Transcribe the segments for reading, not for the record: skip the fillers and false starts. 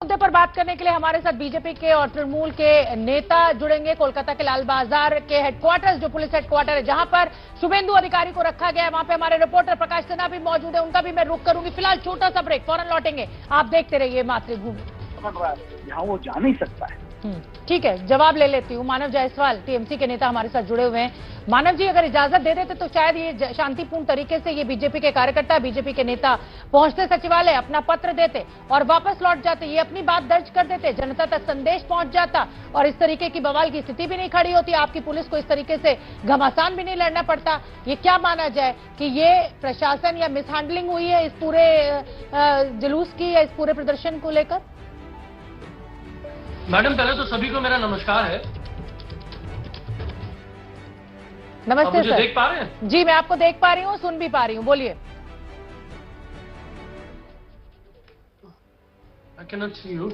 मुद्दे पर बात करने के लिए हमारे साथ बीजेपी के और तृणमूल के नेता जुड़ेंगे। कोलकाता के लाल बाजार के हेडक्वार्टर्स, जो पुलिस हेडक्वार्टर है, जहां पर शुभेंदु अधिकारी को रखा गया है, वहां पे हमारे रिपोर्टर प्रकाश सिन्हा भी मौजूद है। उनका भी मैं रुख करूंगी। फिलहाल छोटा सा ब्रेक, फौरन लौटेंगे। आप देखते रहिए मातृभूमि। यहाँ वो जा नहीं सकता है। ठीक है, जवाब ले लेती हूँ। मानव जायसवाल, टीएमसी के नेता, हमारे साथ जुड़े हुए हैं। मानव जी, अगर इजाजत दे देते तो शायद ये शांतिपूर्ण तरीके से ये बीजेपी के कार्यकर्ता, बीजेपी के नेता पहुंचते सचिवालय, अपना पत्र देते और वापस लौट जाते। ये अपनी बात दर्ज कर देते, जनता तक संदेश पहुंच जाता और इस तरीके की बवाल की स्थिति भी नहीं खड़ी होती। आपकी पुलिस को इस तरीके से घमासान भी नहीं लड़ना पड़ता। ये क्या माना जाए कि ये प्रशासन या मिसहैंडलिंग हुई है इस पूरे जुलूस की या इस पूरे प्रदर्शन को लेकर? मैडम, पहले तो सभी को मेरा नमस्कार है। नमस्ते मुझे सर। देख पा रहे हैं? जी, मैं आपको देख पा रही हूँ, सुन भी पा रही हूँ, बोलिए। I cannot see you।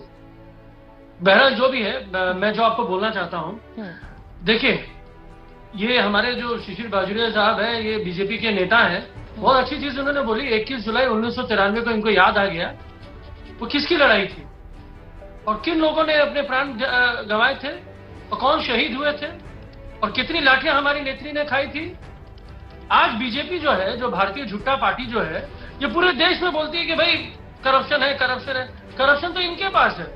बहरहाल जो भी है, मैं जो आपको बोलना चाहता हूँ, देखिए, ये हमारे जो शिशिर बाजोरिया साहब है, ये बीजेपी के नेता हैं। बहुत अच्छी चीज उन्होंने बोली। 21 जुलाई 1993 को इनको याद आ गया वो किसकी लड़ाई थी और किन लोगों ने अपने प्राण गंवाए थे और कौन शहीद हुए थे और कितनी लाठियां हमारी नेत्री ने खाई थी। आज बीजेपी जो है, जो भारतीय झुट्टा पार्टी जो है, ये पूरे देश में बोलती है कि भाई करप्शन है, करप्शन है। करप्शन तो इनके पास है।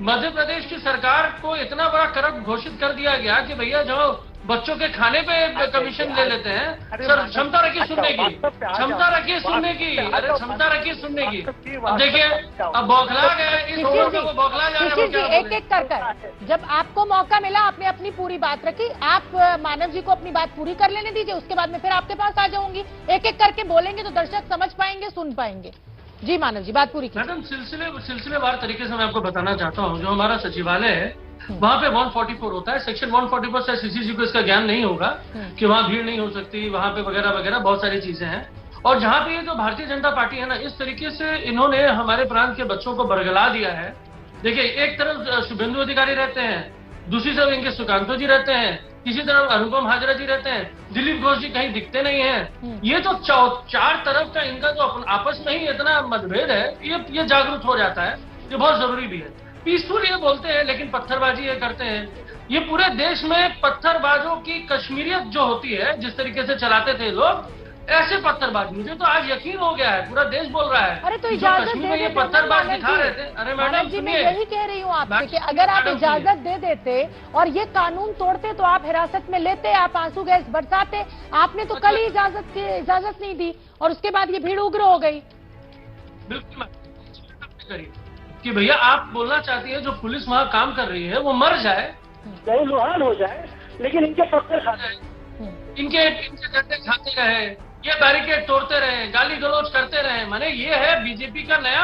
मध्य प्रदेश की सरकार को इतना बड़ा करप्ट घोषित कर दिया गया कि भैया जो बच्चों के खाने पे कमीशन ले लेते हैं। सर, क्षमता रखिए सुनने की, क्षमता रखिए सुनने की, अरे क्षमता रखिए सुनने की। अब देखिए, अब बौखला गए, इस लोगों को बौखला जा रहा है। एक एक कर जब आपको मौका मिला, आपने अपनी पूरी बात रखी। आप मानव जी को अपनी बात पूरी कर लेने दीजिए, उसके बाद में फिर आपके पास आ जाऊंगी। एक एक करके बोलेंगे तो दर्शक समझ पाएंगे, सुन पाएंगे। जी मानव जी, बात पूरी कीजिए। मैडम, सिलसिलेवार तरीके से मैं आपको बताना चाहता हूँ। जो हमारा सचिवालय है, वहाँ पे 144 होता है। सेक्शन 144 से सीसीसी को इसका ज्ञान नहीं होगा कि वहाँ भीड़ नहीं हो सकती, वहाँ पे वगैरह वगैरह बहुत सारी चीजें हैं। और जहाँ पे ये जो भारतीय जनता पार्टी है ना, इस तरीके से इन्होंने हमारे प्रांत के बच्चों को बरगला दिया है। देखिए, एक तरफ शुभेंदु अधिकारी रहते हैं, दूसरी तरफ इनके सुकांतो जी रहते हैं, तीसरी तरफ अनुपम हाजरा जी रहते हैं, दिलीप घोष जी कहीं दिखते नहीं है। ये तो चार तरफ का इनका जो आपस में ही इतना मतभेद है, ये जागरूक हो जाता है। ये बहुत जरूरी भी है। पीसफुल ये बोलते हैं लेकिन पत्थरबाजी ये करते हैं। ये पूरे देश में पत्थरबाजों की कश्मीरियत जो होती है, जिस तरीके से चलाते थे लोग, ऐसे पत्थरबाज, मुझे तो आज यकीन हो गया है, पूरा देश बोल रहा है। अरे तो इजाजत दे देते, ये पत्थरबाज दिखा रहे थे। अरे मैडम जी, मैं यही कह रही हूँ आपसे कि अगर आप इजाजत दे देते और ये कानून तोड़ते तो आप हिरासत में लेते, आप आंसू गैस बरसाते। आपने तो कल ही इजाजत नहीं दी और उसके बाद ये भीड़ उग्र हो गई। बिल्कुल कि भैया, आप बोलना चाहती है जो पुलिस वहाँ काम कर रही है वो मर जाए, बेजुबान हो जाए, लेकिन इनके पत्थर खाते, इनके डंडे खाते रहे, ये बैरिकेड तोड़ते रहे, गाली गलौज करते रहे। माने ये है बीजेपी का नया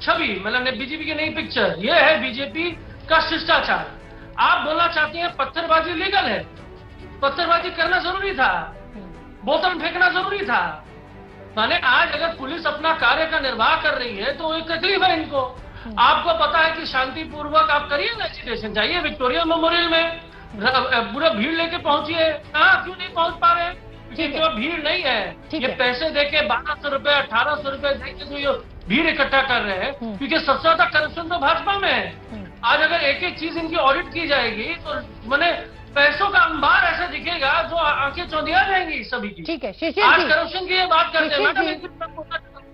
छवि, मतलब बीजेपी की नई पिक्चर। ये है बीजेपी का शिष्टाचार। आप बोलना चाहती हैं पत्थरबाजी लीगल है, पत्थरबाजी करना जरूरी था, बोतल फेंकना जरूरी था। माने आज अगर पुलिस अपना कार्य का निर्वाह कर रही है तो एक तकलीफ है इनको। आपको पता है कि शांतिपूर्वक आप करिए ना एजिटेशन, जाइए विक्टोरिया मेमोरियल में, पूरा भीड़ लेके पहुंचिए। क्यों नहीं पहुंच पा रहे? क्योंकि भीड़ नहीं है। ये पैसे देके 1200 रुपए 1800 रुपए देके जो ये भीड़ इकट्ठा कर रहे हैं, क्योंकि सबसे ज्यादा करप्शन तो भाजपा में है। आज अगर एक एक चीज इनकी ऑडिट की जाएगी तो मैंने पैसों का अंबार ऐसा दिखेगा जो आंखें चौंधिया जाएंगी सभी की। ठीक है, आज करप्शन की ये बात करते हैं,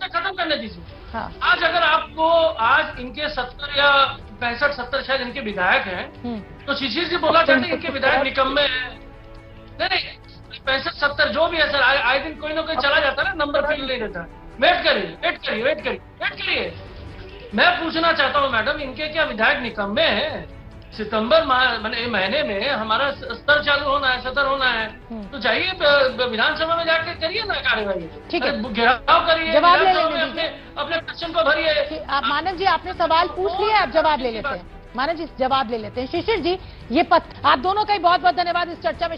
खत्म करने दीजिए। हाँ। आज अगर आपको आज इनके 70 या 65-70 शायद इनके विधायक हैं, तो शिशिर जी बोला चाहते हैं इनके विधायक निकम्मे हैं। नहीं, 65-70 जो भी है सर, आए दिन कोई ना कोई चला जाता है ना, नंबर फिल नहीं देता। वेट करिए। मैं पूछना चाहता हूँ मैडम, इनके क्या विधायक निकम्मे हैं? सितंबर महीने में हमारा सत्र चालू होना है, सत्र होना है, तो जाइए विधानसभा में जाके करिए ना कार्यवाही। ठीक है, घेराव करिए, जवाब ले अपने क्वेश्चन को भरिए। मानव जी, आपने सवाल पूछ लिया, आप जवाब ले लेते हैं। मानव जी, जवाब ले लेते हैं। शिशिर जी, ये आप दोनों का ही बहुत बहुत धन्यवाद इस चर्चा में